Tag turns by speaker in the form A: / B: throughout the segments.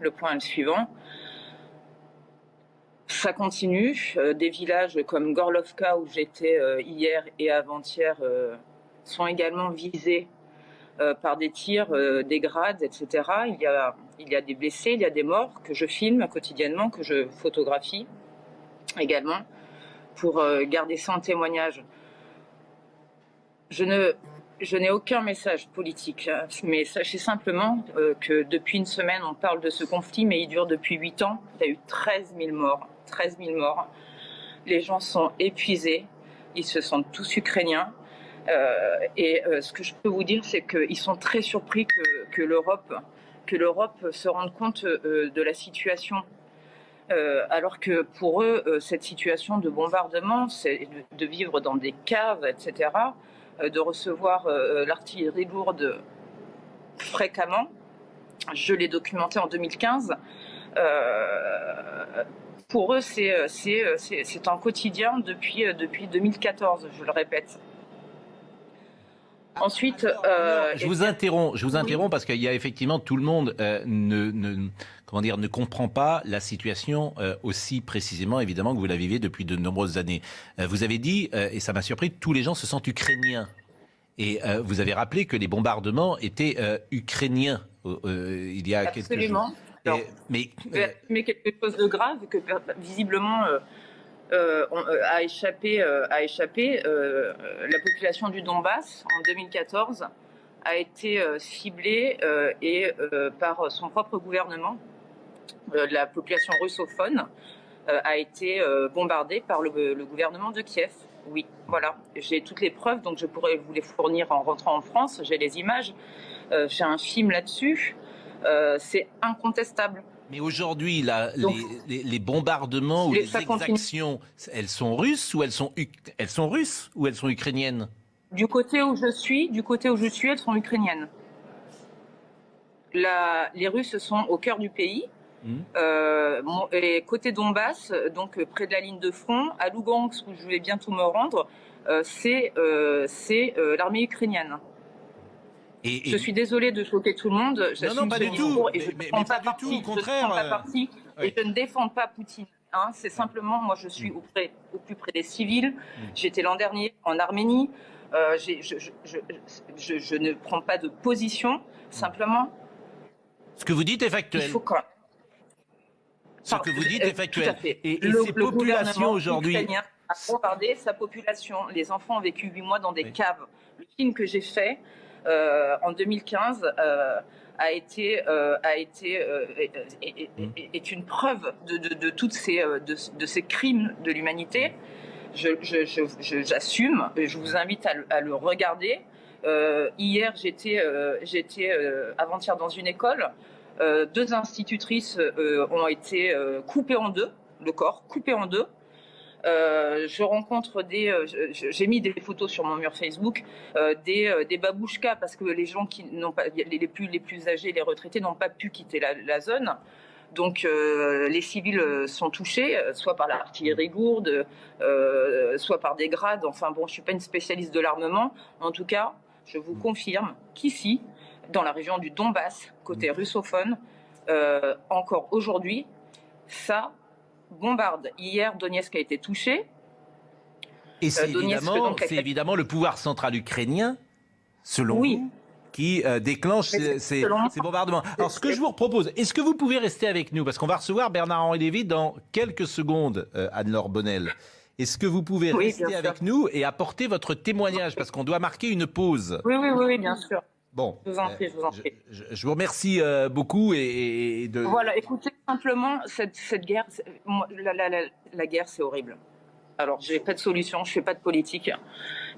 A: Le point est le suivant. Ça continue. Des villages comme Gorlovka, où j'étais hier et avant-hier, sont également visés par des tirs, des grades, etc. Il y a des blessés, il y a des morts que je filme quotidiennement, que je photographie également, pour garder ça en témoignage. Je n'ai aucun message politique, mais sachez simplement que depuis une semaine, on parle de ce conflit, mais il dure depuis 8 ans. Il y a eu 13 000 morts. 13 000 morts. Les gens sont épuisés, ils se sentent tous ukrainiens. Ce que je peux vous dire, c'est qu'ils sont très surpris que l'Europe se rende compte de la situation. Alors que pour eux, cette situation de bombardement, c'est de vivre dans des caves, etc., de recevoir l'artillerie lourde fréquemment. Je l'ai documenté en 2015. Pour eux, c'est un quotidien depuis 2014, je le répète. Ensuite,
B: je vous interromps parce qu'il y a effectivement tout le monde ne comprend pas la situation aussi précisément, évidemment, que vous la vivez depuis de nombreuses années. Vous avez dit, et ça m'a surpris, tous les gens se sentent ukrainiens. Et vous avez rappelé que les bombardements étaient ukrainiens il y a quelques jours.
A: Absolument. Mais quelque chose de grave que visiblement a échappé. La population du Donbass en 2014 a été ciblée par son propre gouvernement. La population russophone a été bombardée par le gouvernement de Kiev. Oui, voilà. J'ai toutes les preuves, donc je pourrais vous les fournir en rentrant en France. J'ai les images. J'ai un film là-dessus. C'est incontestable.
B: Mais aujourd'hui, les bombardements ou les exactions, elles sont russes ou elles sont ukrainiennes?
A: Du côté où je suis, elles sont ukrainiennes. Les Russes sont au cœur du pays. Et côté Donbass, donc près de la ligne de front, à Lugansk, où je vais bientôt me rendre, c'est l'armée ukrainienne. Je suis désolée de choquer tout le monde.
B: Non, pas du tout. Et je
A: ne défends pas Poutine. C'est simplement, moi, je suis au plus près des civils. J'étais l'an dernier en Arménie. Je ne prends pas de position. Simplement.
B: Ce que vous dites est factuel.
A: Il faut quand...
B: Ce que vous dites est factuel.
A: Et ces populations aujourd'hui a bombardé sa population. Les enfants ont vécu 8 mois dans des caves. Le film que j'ai fait en 2015 est une preuve de toutes ces crimes de l'humanité. J'assume. Je vous invite à le regarder. Hier, j'étais avant-hier dans une école. 2 institutrices ont été coupées en deux, le corps coupé en deux. Je rencontre j'ai mis des photos sur mon mur Facebook, des babouchkas, parce que les gens qui n'ont pas, les plus âgés, les retraités n'ont pas pu quitter la zone. Donc les civils sont touchés, soit par l'artillerie lourde, soit par des grades. Enfin bon, je suis pas une spécialiste de l'armement. En tout cas, je vous confirme qu'ici, dans la région du Donbass, côté russophone, encore aujourd'hui, ça bombarde. Hier, Donetsk a été touché.
B: Et c'est évidemment le pouvoir central ukrainien, selon vous, qui déclenche ces bombardements. Alors, ce que je vous propose, est-ce que vous pouvez rester avec nous? Parce qu'on va recevoir Bernard-Henri Lévy dans quelques secondes, Anne-Laure Bonnel. Est-ce que vous pouvez rester avec nous et apporter votre témoignage? Parce qu'on doit marquer une pause.
A: Oui, bien sûr.
B: Bon,
A: je vous en prie.
B: Je vous remercie beaucoup
A: Voilà, écoutez, simplement, cette guerre, la guerre, c'est horrible. Alors, j'ai pas de solution, je fais pas de politique,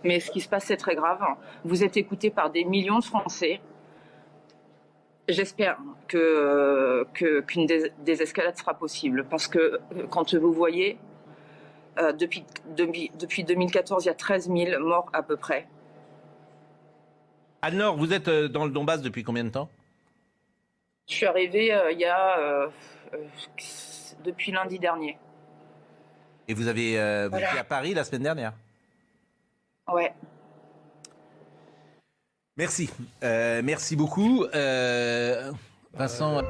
A: mais ce qui se passe, c'est très grave. Vous êtes écoutés par des millions de Français. J'espère qu'une désescalade sera possible, parce que quand vous voyez, depuis 2014, il y a 13 000 morts à peu près.
B: Anne-Laure, vous êtes dans le Donbass depuis combien de temps?
A: Je suis arrivée depuis lundi dernier.
B: Et vous étiez à Paris la semaine dernière?
A: Ouais.
B: Merci. Merci beaucoup. Vincent...